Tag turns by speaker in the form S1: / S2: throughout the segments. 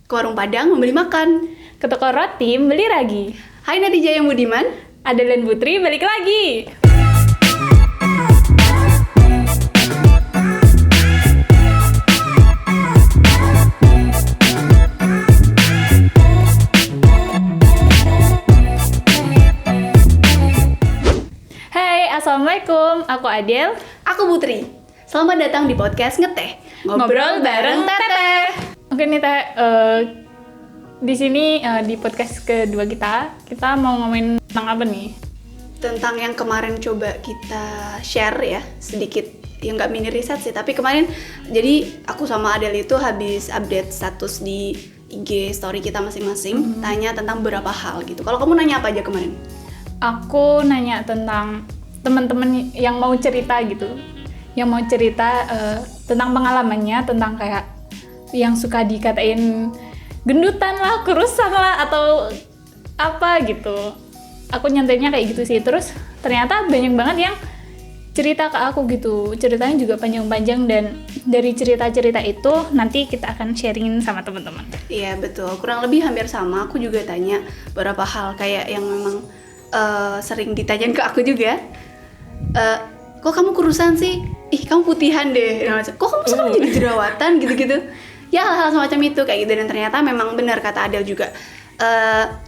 S1: ke warung Padang membeli makan.
S2: Ke toko roti beli ragi.
S1: Hai Natija yang budiman.
S2: Adel dan Putri balik lagi. Hai, Assalamualaikum. Aku Adel.
S1: Aku Putri. Selamat datang di podcast Ngeteh.
S2: Ngobrol bareng Teteh. Oke nih Teh, di sini di podcast kedua kita mau ngomongin tentang apa nih?
S1: Tentang yang kemarin coba kita share ya, sedikit, ya nggak mini riset sih, tapi kemarin jadi aku sama Adel itu habis update status di IG story kita masing-masing, tanya tentang beberapa hal gitu. Kalau kamu nanya apa aja kemarin?
S2: Aku nanya tentang teman-teman yang mau cerita gitu, yang mau cerita tentang pengalamannya, tentang kayak yang suka dikatain gendutan lah, kurusan lah, atau apa gitu. Aku nyantainya kayak gitu sih. Terus ternyata banyak banget yang cerita ke aku gitu. Ceritanya juga panjang-panjang, dan dari cerita-cerita itu nanti kita akan sharingin sama teman-teman.
S1: Iya betul, kurang lebih hampir sama. Aku juga tanya beberapa hal kayak yang memang sering ditanyain ke aku juga. Kok kamu kurusan sih? Ih kamu putihan deh. Kok kamu sekarang jadi jerawatan gitu-gitu? Ya hal-hal semacam itu kayak gitu. Dan ternyata memang benar kata Adel juga,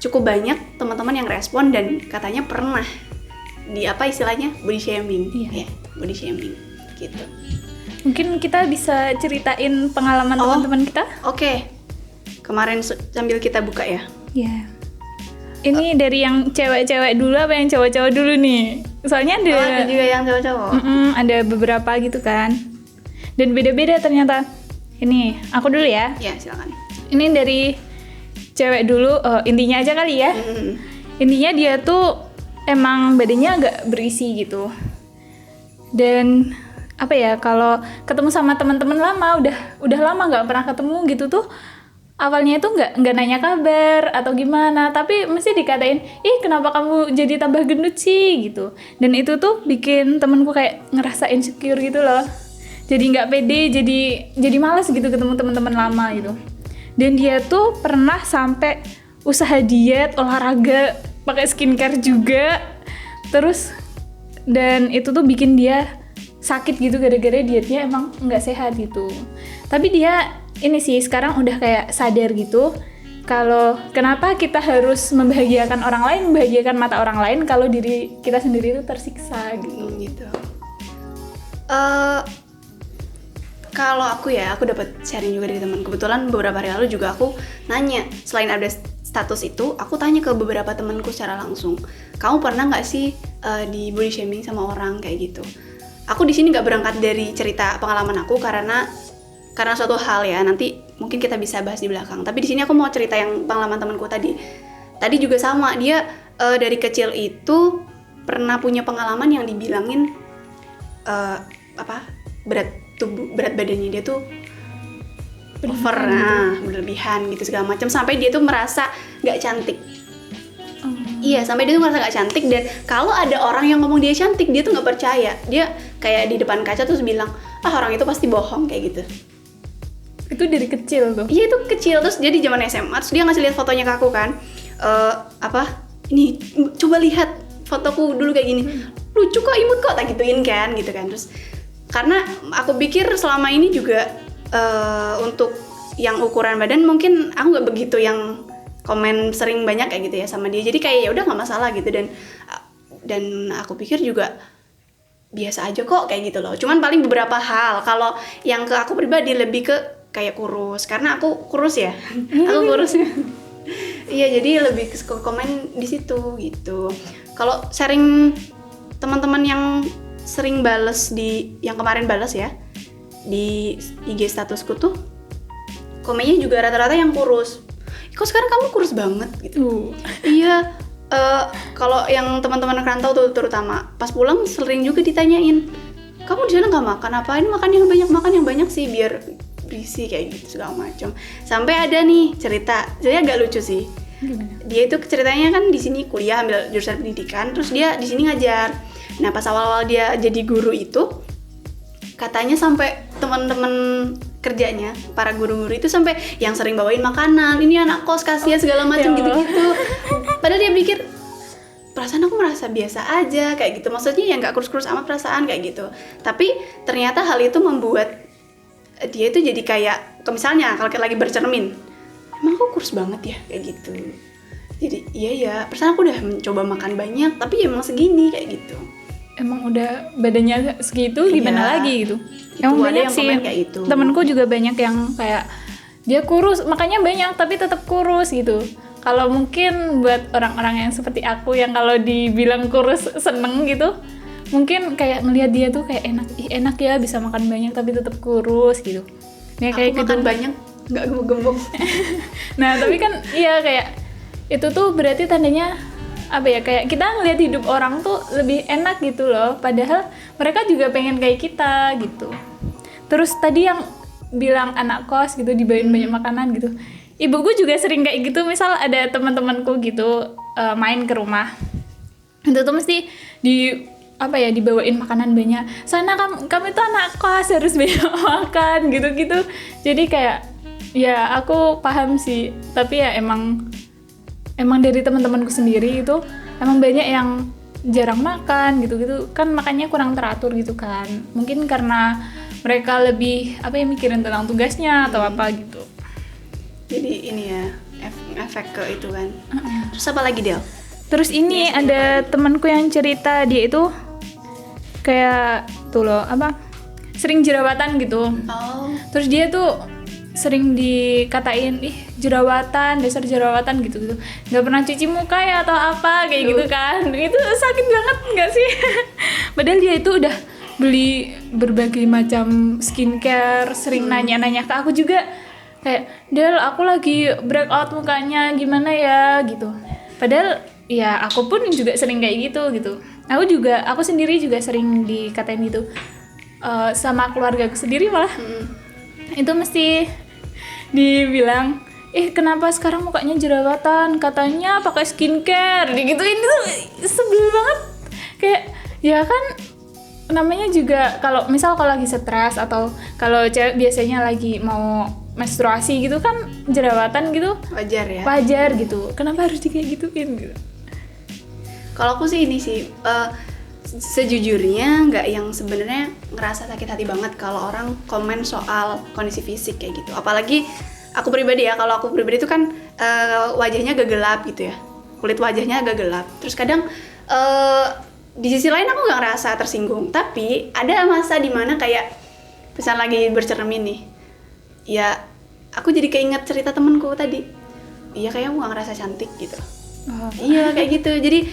S1: cukup banyak teman-teman yang respon dan katanya pernah di apa istilahnya body shaming.
S2: Iya.
S1: Ya, body shaming gitu.
S2: Mungkin kita bisa ceritain pengalaman teman-teman kita?
S1: Oke. Kemarin sambil kita buka ya.
S2: Iya. Ini dari yang cewek-cewek dulu apa yang cowok-cowok dulu nih? Soalnya
S1: Ada juga yang cowok-cowok.
S2: ada beberapa gitu kan. Dan beda-beda ternyata. Ini, aku dulu ya.
S1: Ya, silakan.
S2: Ini dari cewek dulu, intinya aja kali ya. Intinya dia tuh emang badannya agak berisi gitu. Dan apa ya, kalau ketemu sama teman-teman lama, udah lama nggak pernah ketemu gitu tuh, awalnya itu nggak nanya kabar atau gimana, tapi mesti dikatain, ih kenapa kamu jadi tambah gendut sih gitu. Dan itu tuh bikin temenku kayak ngerasa insecure gitu loh. Jadi nggak pede, jadi malas gitu ketemu teman-teman lama gitu. Dan dia tuh pernah sampai usaha diet, olahraga, pakai skincare juga. Terus dan itu tuh bikin dia sakit gitu gara-gara dietnya emang nggak sehat gitu. Tapi dia ini sih sekarang udah kayak sadar gitu kalau kenapa kita harus membahagiakan orang lain, membahagiakan mata orang lain kalau diri kita sendiri itu tersiksa gitu.
S1: Kalau aku dapat sharing juga dari teman. Kebetulan beberapa hari lalu juga aku nanya, selain ada status itu, aku tanya ke beberapa temanku secara langsung, kamu pernah nggak sih di body shaming sama orang kayak gitu? Aku di sini nggak berangkat dari cerita pengalaman aku karena suatu hal ya, nanti mungkin kita bisa bahas di belakang. Tapi di sini aku mau cerita yang pengalaman temanku tadi. Tadi juga sama, dia dari kecil itu pernah punya pengalaman yang dibilangin berat badannya dia tuh over, berlebihan gitu segala macam, sampai dia tuh merasa nggak cantik. Iya, sampai dia tuh merasa nggak cantik, dan kalau ada orang yang ngomong dia cantik, dia tuh nggak percaya. Dia kayak di depan kaca terus bilang, orang itu pasti bohong kayak gitu.
S2: Itu dari kecil tuh?
S1: Iya, itu kecil. Terus dia di zaman SMA, terus dia ngasih lihat fotonya ke aku kan, ini coba lihat fotoku dulu kayak gini, lucu kok, imut kok, tak gituin kan gitu kan. Terus karena aku pikir selama ini juga untuk yang ukuran badan mungkin aku nggak begitu yang komen sering banyak kayak gitu ya sama dia, jadi kayak ya udah nggak masalah gitu, dan aku pikir juga biasa aja kok kayak gitu loh. Cuman paling beberapa hal, kalau yang ke aku pribadi lebih ke kayak kurus, karena aku kurus ya. Aku kurus. Iya, jadi lebih ke komen di situ gitu. Kalau sharing teman-teman yang sering bales yang kemarin bales ya di IG statusku tuh, komennya juga rata-rata yang kurus. Kok sekarang kamu kurus banget gitu. Iya. Kalau yang teman-teman rantau tuh terutama pas pulang sering juga ditanyain, kamu di sana nggak makan apa? Ini makan yang banyak sih biar berisi kayak gitu segala macam. Sampai ada nih cerita, jadi agak lucu sih.
S2: Gimana? Dia
S1: itu ceritanya kan di sini kuliah ambil jurusan pendidikan, terus dia di sini ngajar. Nah pas awal-awal dia jadi guru itu, katanya sampai teman-teman kerjanya para guru-guru itu sampai yang sering bawain makanan, ini anak kos kasihan segala macam
S2: Ya Allah.
S1: gitu-gitu. Padahal dia pikir perasaan aku merasa biasa aja kayak gitu, maksudnya ya nggak kurus-kurus amat perasaan kayak gitu. Tapi ternyata hal itu membuat dia itu jadi kayak, misalnya kalau kita lagi bercermin, emang aku kurus banget ya kayak gitu. Jadi iya ya, perasaan aku udah mencoba makan banyak tapi ya emang segini kayak gitu.
S2: Emang udah badannya segitu gimana
S1: Iya.
S2: lagi gitu.
S1: Itu
S2: Emang
S1: ada
S2: banyak
S1: yang
S2: sih.
S1: komen kayak itu.
S2: Temenku juga banyak yang kayak dia kurus, makanya banyak tapi tetap kurus gitu. Kalau mungkin buat orang-orang yang seperti aku yang kalau dibilang kurus seneng gitu, mungkin kayak ngelihat dia tuh kayak enak ya bisa makan banyak tapi tetap kurus gitu. Ya kayak
S1: Aku
S2: gitu.
S1: makan banyak nggak gemuk-gemuk.
S2: Nah, tapi kan iya kayak itu tuh berarti tandanya apa ya, kayak kita ngelihat hidup orang tuh lebih enak gitu loh, padahal mereka juga pengen kayak kita gitu. Terus tadi yang bilang anak kos gitu dibawain banyak makanan gitu, ibuku juga sering kayak gitu. Misal ada teman-temanku gitu main ke rumah, itu tuh mesti dibawain makanan banyak. Sana kamu itu anak kos harus banyak makan gitu-gitu. Jadi kayak ya aku paham sih, tapi ya emang dari teman-temanku sendiri itu emang banyak yang jarang makan gitu-gitu kan, makanya kurang teratur gitu kan. Mungkin karena mereka lebih mikirin tentang tugasnya atau apa gitu.
S1: Jadi ini ya efek ke itu kan. Terus apa lagi Del?
S2: Terus ini ada temanku yang cerita dia itu kayak tuh loh sering jerawatan gitu.
S1: Oh.
S2: Terus dia tuh sering dikatain jerawatan, dasar jerawatan gitu nggak pernah cuci muka ya atau apa kayak gitu kan. Itu sakit banget nggak sih? Padahal dia itu udah beli berbagai macam skincare, sering nanya-nanya ke aku juga kayak, Del aku lagi breakout mukanya gimana ya gitu. Padahal ya aku pun juga sering kayak gitu. Aku sendiri juga sering dikatain gitu sama keluargaku sendiri malah. Itu mesti dibilang, kenapa sekarang mukanya jerawatan, katanya pakai skincare digituin. Itu sebel banget. Kayak ya kan namanya juga kalau lagi stres atau kalau cewek biasanya lagi mau menstruasi gitu kan jerawatan gitu wajar gitu, kenapa harus kayak gituin gitu.
S1: Kalau aku sih ini sih sejujurnya nggak yang sebenarnya ngerasa sakit hati banget kalau orang komen soal kondisi fisik kayak gitu. Apalagi aku pribadi ya, kalau aku pribadi itu kan wajahnya agak gelap gitu ya, kulit wajahnya agak gelap. Terus kadang di sisi lain aku nggak ngerasa tersinggung, tapi ada masa dimana kayak misal lagi bercermin nih, ya aku jadi keinget cerita temenku tadi. Iya kayaknya aku nggak ngerasa cantik gitu. Iya kayak gitu, jadi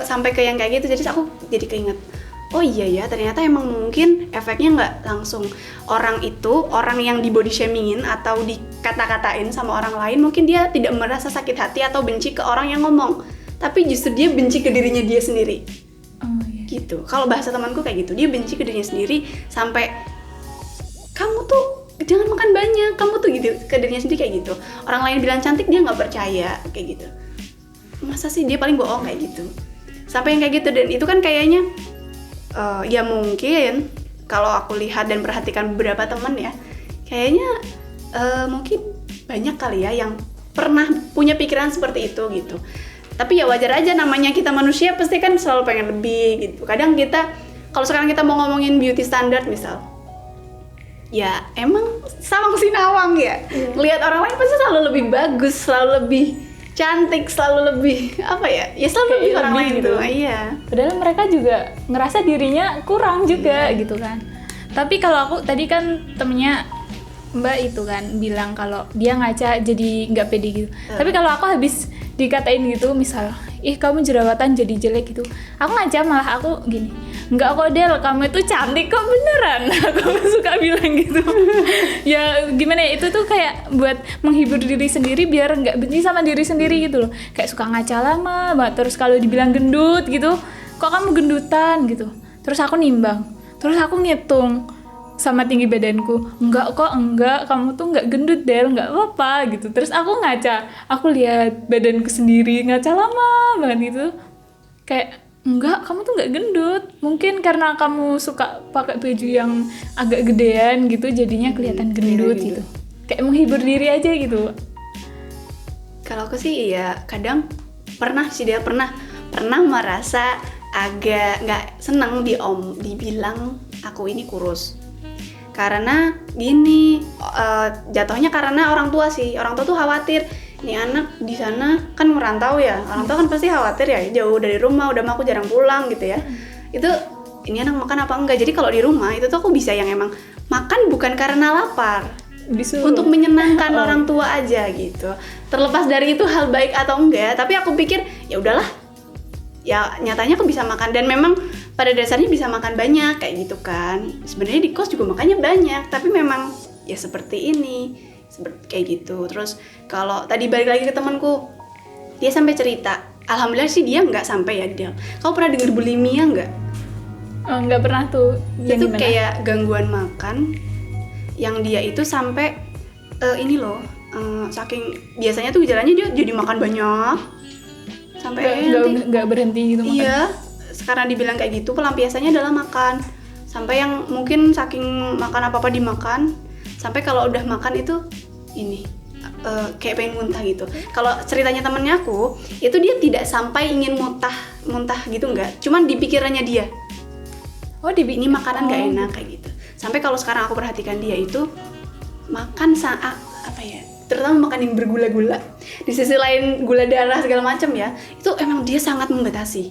S1: sampai ke yang kayak gitu, jadi aku jadi keinget, oh iya ya ternyata emang mungkin efeknya nggak langsung orang yang di body shamingin atau dikata-katain sama orang lain, mungkin dia tidak merasa sakit hati atau benci ke orang yang ngomong, tapi justru dia benci ke dirinya dia sendiri. Gitu, kalau bahasa temanku kayak gitu, dia benci ke dirinya sendiri sampai kamu tuh jangan makan banyak, kamu tuh gitu ke dirinya sendiri kayak gitu. Orang lain bilang cantik dia nggak percaya kayak gitu. Masa sih dia paling bohong kayak gitu, sampai yang kayak gitu. Dan itu kan kayaknya ya mungkin kalau aku lihat dan perhatikan beberapa teman ya, kayaknya mungkin banyak kali ya yang pernah punya pikiran seperti itu gitu. Tapi ya wajar aja, namanya kita manusia pasti kan selalu pengen lebih gitu. Kadang kita, kalau sekarang kita mau ngomongin beauty standard misal, ya emang sawang sinawang ya, lihat orang lain pasti selalu lebih bagus, selalu lebih cantik, selalu lebih ya selalu lebih orang lain gitu. Iya.
S2: Padahal mereka juga ngerasa dirinya kurang juga gitu kan. Tapi kalau aku tadi kan temennya Mbak itu kan bilang kalau dia ngaca jadi nggak pede gitu. Tapi kalau aku habis dikatain gitu, misal, kamu jerawatan jadi jelek gitu, aku ngaca malah aku gini, enggak kok Del, kamu itu cantik kok beneran. Aku suka bilang gitu. Ya gimana ya, itu tuh kayak buat menghibur diri sendiri biar nggak benci sama diri sendiri gitu loh. Kayak suka ngaca lama banget. Terus kalau dibilang gendut gitu, kok kamu gendutan gitu. Terus aku nimbang, terus aku ngitung sama tinggi badanku, enggak, kamu tuh enggak gendut Del, enggak apa-apa gitu. Terus aku ngaca, aku lihat badanku sendiri, ngaca lama banget gitu, kayak enggak, kamu tuh nggak gendut. Mungkin karena kamu suka pakai baju yang agak gedean gitu, jadinya kelihatan gendut gitu. Kayak menghibur diri aja gitu.
S1: Kalau aku sih iya, kadang pernah merasa agak nggak senang dibilang aku ini kurus. Karena gini, jatuhnya karena orang tua sih. Orang tua tuh khawatir, nih anak di sana kan merantau ya. Orang tua kan pasti khawatir ya, jauh dari rumah, udah mah aku jarang pulang gitu ya. Itu ini anak makan apa enggak. Jadi kalau di rumah itu tuh aku bisa yang emang makan bukan karena lapar.
S2: Disuruh.
S1: Untuk menyenangkan orang tua aja gitu. Terlepas dari itu hal baik atau enggak, tapi aku pikir ya udahlah. Ya nyatanya aku bisa makan, dan memang pada dasarnya bisa makan banyak kayak gitu kan. Sebenarnya di kos juga makannya banyak, tapi memang ya seperti ini, kayak gitu. Terus kalau tadi balik lagi ke temanku, dia sampai cerita, alhamdulillah sih dia nggak sampai ya dia. Kau pernah dengar bulimia nggak?
S2: Nggak pernah tuh.
S1: Itu kayak gangguan makan yang dia itu sampai ini loh, saking biasanya tuh gejalanya dia jadi makan banyak sampai
S2: nggak berhenti gitu makan.
S1: Iya, sekarang dibilang kayak gitu pelampiasannya adalah makan, sampai yang mungkin saking makan apa dimakan sampai kalau udah makan itu ini kayak pengen muntah gitu. Kalau ceritanya temennya aku itu dia tidak sampai ingin muntah gitu, nggak, cuman di pikirannya dia ini makanan nggak enak kayak gitu. Sampai kalau sekarang aku perhatikan dia itu makan saat apa ya, terutama makan yang bergula-gula, di sisi lain gula darah segala macam ya, itu emang dia sangat membatasi.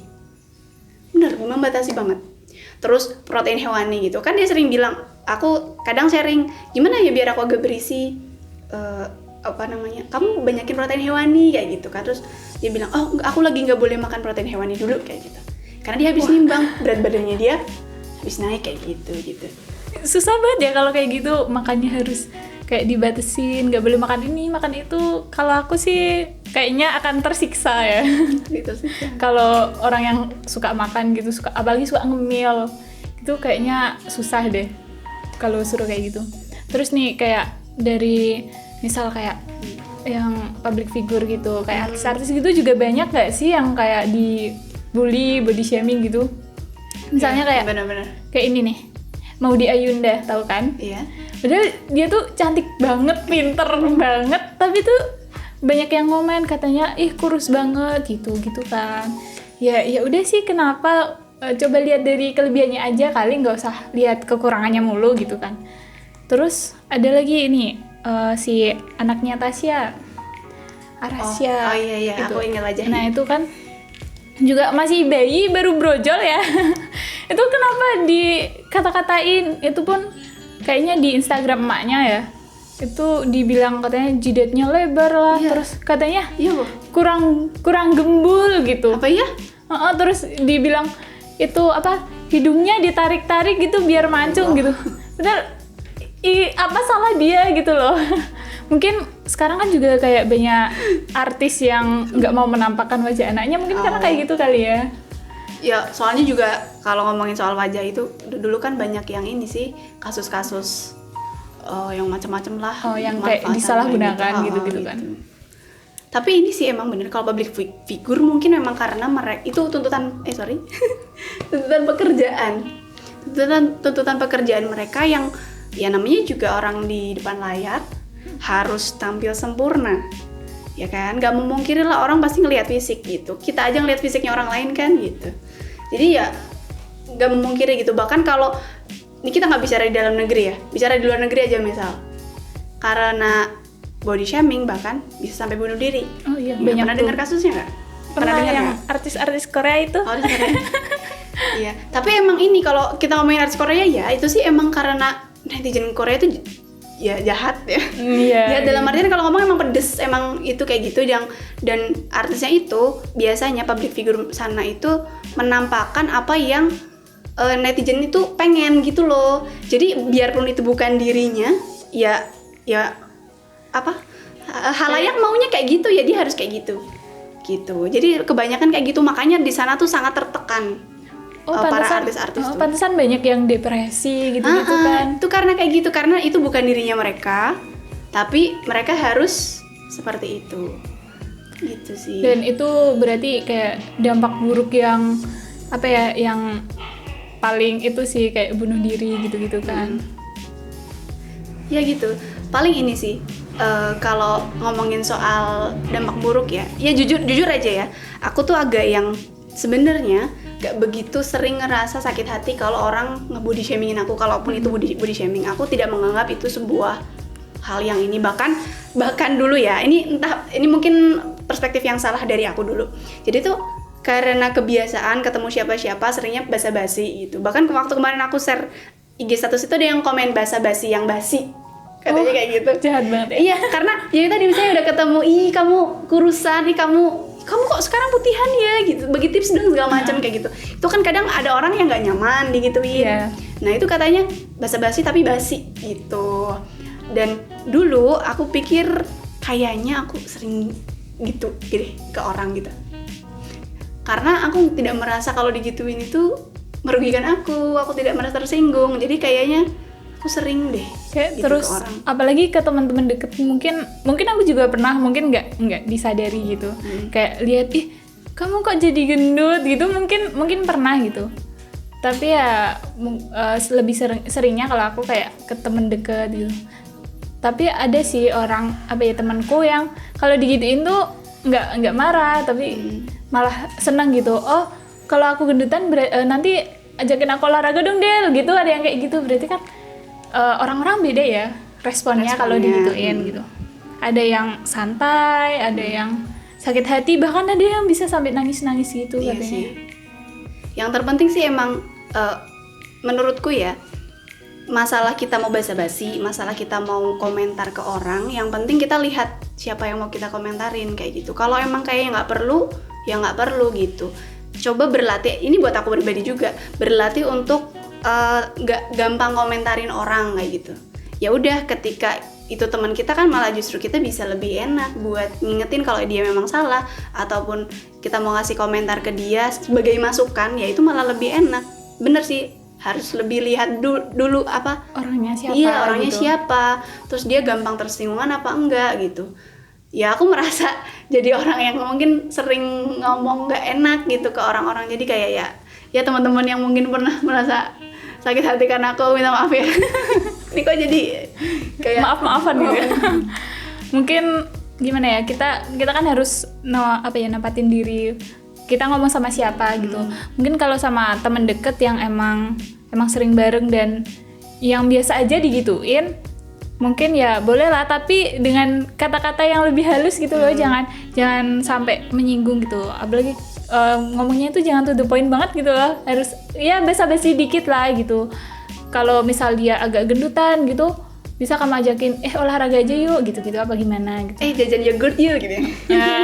S1: Bener, membatasi banget. Terus protein hewani gitu kan, dia sering bilang, aku kadang sharing gimana ya biar aku agak berisi, kamu banyakin protein hewani kayak gitu kan. Terus dia bilang, oh aku lagi nggak boleh makan protein hewani dulu kayak gitu, karena dia habis nimbang, berat badannya dia habis naik kayak gitu.
S2: Susah banget ya kalau kayak gitu, makannya harus kayak dibatasin, nggak boleh makan ini, makan itu. Kalau aku sih kayaknya akan tersiksa ya. Kalau orang yang suka makan gitu, apalagi suka ngemil, itu kayaknya susah deh kalau suruh kayak gitu. Terus nih kayak dari misal kayak yang public figure gitu, kayak artis-artis gitu juga banyak nggak sih yang kayak dibully, body shaming gitu? Misalnya kayak
S1: bener-bener
S2: kayak ini nih, Maudy Ayunda, tahu kan?
S1: Iya.
S2: Padahal dia tuh cantik banget, pinter banget, tapi tuh banyak yang ngomen katanya ih kurus banget gitu kan. Ya udah sih, kenapa coba lihat dari kelebihannya aja kali, nggak usah lihat kekurangannya mulu gitu kan. Terus ada lagi ini si anaknya Tasya, Arasya.
S1: Oh iya,
S2: gitu.
S1: aku ingat aja.
S2: Nah itu kan juga masih bayi, baru brojol ya. Itu kenapa dikata-katain? Itu pun kayaknya di Instagram emaknya ya, itu dibilang katanya jidatnya lebar lah, iya. Terus katanya kurang gembul gitu.
S1: Apa ya?
S2: Terus dibilang itu apa, hidungnya ditarik-tarik gitu biar mancung gitu. Padahal apa salah dia gitu loh. Mungkin sekarang kan juga kayak banyak artis yang nggak mau menampakkan wajah anaknya, mungkin karena kayak gitu kali ya.
S1: Ya soalnya juga kalau ngomongin soal wajah itu dulu kan banyak yang ini sih, kasus-kasus yang macam-macam lah.
S2: Yang kayak disalahgunakan gitu kan.
S1: Tapi ini sih emang bener, kalau public figure mungkin memang karena mereka itu tuntutan pekerjaan mereka yang ya namanya juga orang di depan layar harus tampil sempurna, ya kan? Gak memungkiri lah, orang pasti ngelihat fisik gitu. Kita aja ngelihat fisiknya orang lain kan gitu. Jadi ya gak memungkiri gitu. Bahkan kalau ini kita nggak bicara di dalam negeri ya, bicara di luar negeri aja misal, karena body shaming bahkan bisa sampai bunuh diri.
S2: Oh iya,
S1: banyak. Pernah dengar kasusnya nggak?
S2: Pernah dengar yang artis-artis Korea itu?
S1: Artis Korea. Iya. Tapi emang ini kalau kita ngomongin artis Korea ya, itu sih emang karena netizen Korea itu ya jahat ya. Ya dalam artian kalau ngomong emang pedes, emang itu kayak gitu. Dan artisnya itu biasanya public figure sana itu menampakkan apa yang netizen itu pengen gitu loh. Jadi biarpun itu bukan dirinya, ya apa, halayak maunya kayak gitu ya, dia harus kayak gitu. Jadi kebanyakan kayak gitu, makanya di sana tuh sangat tertekan. Para artis-artis tuh.
S2: Pantesan banyak yang depresi gitu-gitu kan.
S1: Itu karena kayak gitu, karena itu bukan dirinya mereka, tapi mereka harus seperti itu. Gitu sih.
S2: Dan itu berarti kayak dampak buruk yang apa ya, yang paling itu sih kayak bunuh diri gitu-gitu kan.
S1: Ya gitu. Paling ini sih, kalau ngomongin soal dampak buruk ya jujur aja ya, aku tuh agak yang sebenarnya gak begitu sering ngerasa sakit hati kalau orang nge-body shamingin aku, kalaupun itu body shaming. Aku tidak menganggap itu sebuah hal yang ini, bahkan dulu ya, ini mungkin perspektif yang salah dari aku dulu. Jadi tuh karena kebiasaan ketemu siapa-siapa seringnya basa-basi gitu. Bahkan waktu kemarin aku share IG status itu ada yang komen basa-basi yang basi, katanya kayak gitu.
S2: Jahat banget ya.
S1: Iya, karena jadi tadi misalnya udah ketemu, ih kamu kurusan, ih kamu kok sekarang putihan ya gitu, bagi tips dan segala macam kayak gitu. Itu kan kadang ada orang yang nggak nyaman digituin.
S2: Yeah.
S1: Nah itu katanya basa-basi tapi basi gitu. Dan dulu aku pikir kayaknya aku sering gitu ke orang gitu. Karena aku tidak merasa kalau digituin itu merugikan aku tidak merasa tersinggung. Jadi kayaknya aku sering deh
S2: kayak
S1: gitu
S2: terus
S1: ke orang.
S2: Apalagi ke teman-teman deket, mungkin aku juga pernah, mungkin nggak disadari gitu. Kayak lihat, ih kamu kok jadi gendut gitu, mungkin pernah gitu. Tapi ya lebih seringnya kalau aku kayak ke temen deket gitu. Tapi ada sih orang, temanku yang kalau digituin tuh nggak marah, tapi malah senang gitu. Oh kalau aku gendutan nanti ajakin aku olahraga dong Del gitu. Ada yang kayak gitu. Berarti kan orang-orang beda ya responnya kalau digituin gitu. Ada yang santai, ada yang sakit hati, bahkan ada yang bisa sampai nangis-nangis gitu
S1: Iya
S2: katanya.
S1: sih. Yang terpenting sih emang menurutku ya, masalah kita mau basa-basi, masalah kita mau komentar ke orang, yang penting kita lihat siapa yang mau kita komentarin kayak gitu. Kalau emang kayaknya nggak perlu, ya nggak perlu gitu. Coba berlatih, ini buat aku pribadi juga, berlatih untuk nggak gampang komentarin orang kayak gitu. Ya udah, ketika itu teman kita kan malah justru kita bisa lebih enak buat ngingetin kalau dia memang salah, ataupun kita mau ngasih komentar ke dia sebagai masukan, ya itu malah lebih enak. Bener sih, harus lebih lihat dulu apa
S2: Orangnya siapa?
S1: Iya, orangnya
S2: gitu.
S1: siapa, terus dia gampang tersinggungan apa enggak gitu. Ya aku merasa jadi orang yang mungkin sering ngomong nggak enak gitu ke orang-orang. Jadi kayak ya teman-teman yang mungkin pernah merasa sakit hati karena aku, minta maaf ya. Ini kok jadi kayak
S2: maaf-maafan gitu ya. Mungkin gimana ya, kita kan harus nempatin diri kita ngomong sama siapa gitu. Mungkin kalau sama temen deket yang emang sering bareng dan yang biasa aja digituin, mungkin ya boleh lah, tapi dengan kata-kata yang lebih halus gitu loh. Jangan sampai menyinggung gitu. Apalagi ngomongnya itu jangan to the point banget gitu loh. Harus ya basa-basi dikit lah gitu. Kalau misal dia agak gendutan gitu, bisa kamu ajakin olahraga aja yuk gitu apa gimana gitu.
S1: Jajan yogurt yuk gitu ya.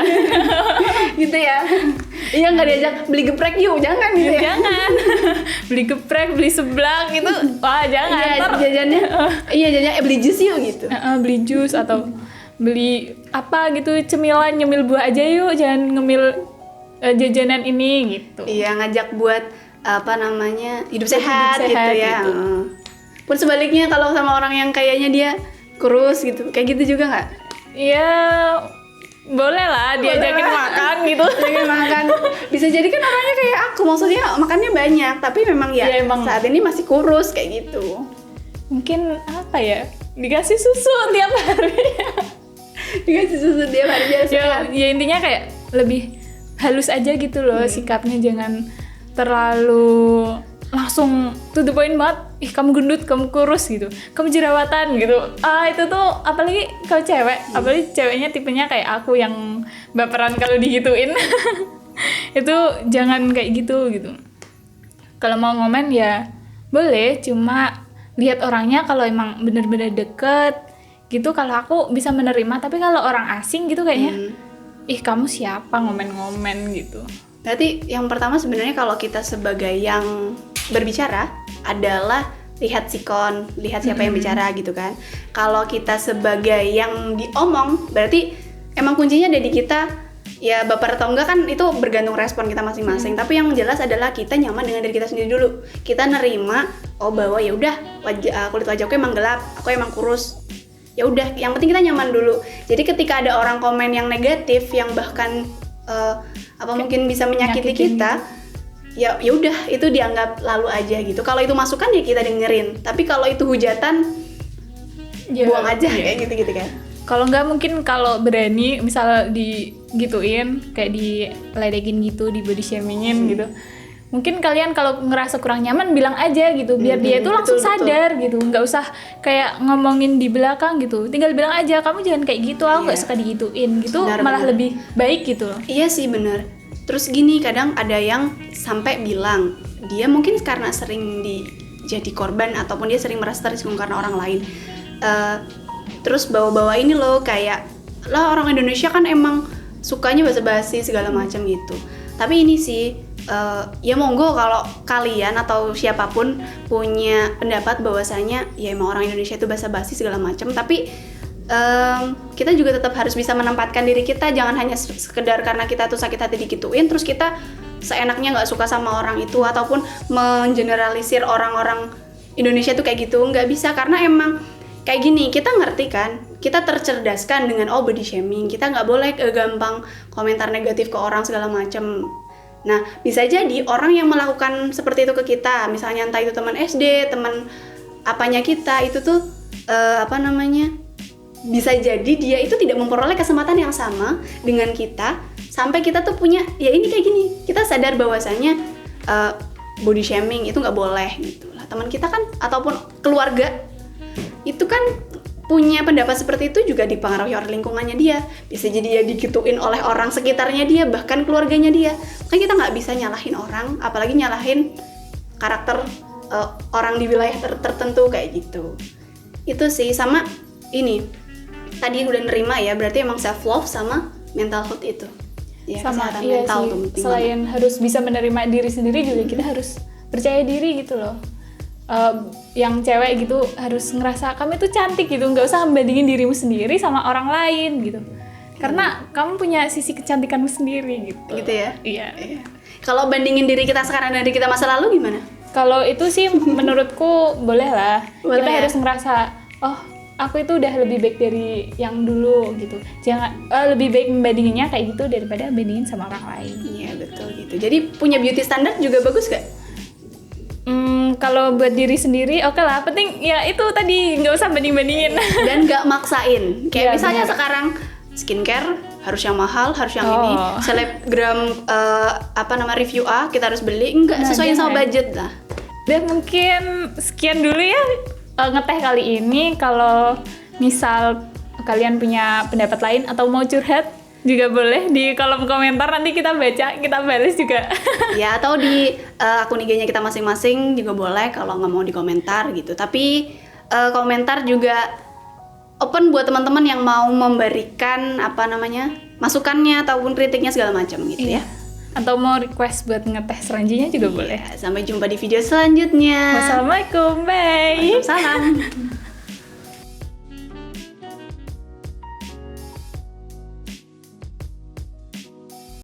S1: Gitu ya. Iya, nggak diajak beli geprek yuk, jangan gitu ya.
S2: Jangan. Beli geprek, beli seblak gitu. Wah, jangan.
S1: Iya, jajannya beli jus yuk gitu.
S2: Beli jus atau beli apa gitu, cemilan, nyemil buah aja yuk, jangan ngemil jajanan ini gitu.
S1: Iya, ngajak buat hidup sehat gitu ya.
S2: Gitu.
S1: Pun sebaliknya kalau sama orang yang kayaknya dia kurus gitu, kayak gitu juga nggak?
S2: Iya, boleh lah diajakin makan gitu.
S1: Diajakin makan. Bisa jadi kan orangnya kayak aku, maksudnya makannya banyak, tapi memang emang saat ini masih kurus kayak gitu.
S2: Mungkin apa ya? Dikasih susu tiap hari.
S1: Dikasih susu tiap hari biar sehat.
S2: Ya intinya kayak lebih halus aja gitu loh sikapnya, jangan terlalu langsung to the point banget. Ih kamu gendut, kamu kurus gitu, kamu jerawatan gitu. Itu tuh apalagi kalau cewek, apalagi ceweknya tipenya kayak aku yang baperan kalau digituin. Itu jangan kayak gitu. Kalau mau ngomen ya boleh, cuma lihat orangnya. Kalau emang bener-bener deket gitu, kalau aku bisa menerima. Tapi kalau orang asing gitu kayaknya ih kamu siapa ngomen-ngomen gitu.
S1: Berarti yang pertama sebenarnya kalau kita sebagai yang berbicara adalah lihat sikon, lihat siapa yang bicara gitu kan. Kalau kita sebagai yang diomong, berarti emang kuncinya ada di kita. Ya baper atau enggak kan itu bergantung respon kita masing-masing. Tapi yang jelas adalah kita nyaman dengan diri kita sendiri dulu. Kita nerima bahwa ya udah kulit wajahku emang gelap, aku emang kurus. Ya udah, yang penting kita nyaman dulu. Jadi ketika ada orang komen yang negatif, yang bahkan mungkin bisa menyakiti kita, ya udah itu dianggap lalu aja gitu. Kalau itu masukan ya kita dengerin, tapi kalau itu hujatan
S2: Ya,
S1: buang aja
S2: iya.
S1: kayak gitu kan.
S2: Kalau nggak mungkin kalau berani misal digituin kayak diledekin gitu, di body shamingin gitu. Mungkin kalian kalau ngerasa kurang nyaman bilang aja gitu, biar dia itu langsung
S1: betul,
S2: sadar gitu, nggak usah kayak ngomongin di belakang gitu. Tinggal bilang aja, kamu jangan kayak gitu, aku nggak
S1: Iya.
S2: suka digituin gitu,
S1: Benar,
S2: malah
S1: benar.
S2: lebih baik gitu loh.
S1: Iya sih bener. Terus gini, kadang ada yang sampai bilang dia mungkin karena sering jadi korban ataupun dia sering merasa tersinggung karena orang lain. Terus bawa-bawa ini loh kayak lah orang Indonesia kan emang sukanya basa-basi segala macam gitu. Tapi ini sih ya monggo kalau kalian atau siapapun punya pendapat bahwasanya ya emang orang Indonesia itu basa-basi segala macam. Tapi kita juga tetap harus bisa menempatkan diri kita, jangan hanya sekedar karena kita tuh sakit hati digituin terus kita seenaknya nggak suka sama orang itu ataupun mengeneralisir orang-orang Indonesia tuh kayak gitu. Nggak bisa, karena emang kayak gini, kita ngerti kan, kita tercerdaskan dengan body shaming, kita nggak boleh gampang komentar negatif ke orang segala macam. Nah, bisa jadi orang yang melakukan seperti itu ke kita, misalnya entah itu teman SD, teman apanya kita, itu tuh bisa jadi dia itu tidak memperoleh kesempatan yang sama dengan kita, sampai kita tuh punya, ya ini kayak gini, kita sadar bahwasanya body shaming itu nggak boleh gitu lah. Teman kita kan ataupun keluarga itu kan punya pendapat seperti itu juga dipengaruhi oleh lingkungannya dia, bisa jadi dia digituin oleh orang sekitarnya dia, bahkan keluarganya dia. Kan kita nggak bisa nyalahin orang, apalagi nyalahin karakter orang di wilayah tertentu kayak gitu. Itu sih. Sama ini tadi udah nerima ya, berarti emang self love sama mental health itu ya,
S2: Sama
S1: kesehatan
S2: iya
S1: mental
S2: sih,
S1: tuh penting
S2: selain harus bisa menerima diri sendiri juga kita harus percaya diri gitu loh. Yang cewek gitu harus ngerasa kamu itu cantik gitu, nggak usah membandingin dirimu sendiri sama orang lain gitu, karena kamu punya sisi kecantikanmu sendiri gitu.
S1: gitu ya.
S2: Iya.
S1: Kalau bandingin diri kita sekarang dan diri kita masa lalu gimana?
S2: Kalau itu sih menurutku boleh lah.
S1: Boleh
S2: Kita
S1: ya?
S2: harus ngerasa, oh aku itu udah lebih baik dari yang dulu gitu. Jangan lebih baik membandinginnya kayak gitu daripada bandingin sama orang lain.
S1: Iya betul gitu. Jadi punya beauty standard juga bagus gak?
S2: Kalau buat diri sendiri oke lah. Penting ya itu tadi, nggak usah banding-bandingin.
S1: Dan gak maksain. Kayak
S2: Iya,
S1: misalnya
S2: bener.
S1: sekarang skincare harus yang mahal, harus yang ini. Selebgram review A kita harus beli, enggak
S2: Nah,
S1: sesuaiin sama
S2: jangan.
S1: budget lah.
S2: Dan mungkin sekian dulu ya ngeteh kali ini. Kalau misal kalian punya pendapat lain atau mau curhat juga boleh di kolom komentar, nanti kita baca, kita balas juga.
S1: Ya, atau di akun IG-nya kita masing-masing juga boleh kalau nggak mau di komentar gitu. Tapi komentar juga open buat teman-teman yang mau memberikan masukannya ataupun kritiknya segala macam gitu ya.
S2: Atau mau request buat ngeteh selanjutnya juga boleh.
S1: Sampai jumpa di video selanjutnya.
S2: Wassalamualaikum, bye.
S1: Waalaikumsalam.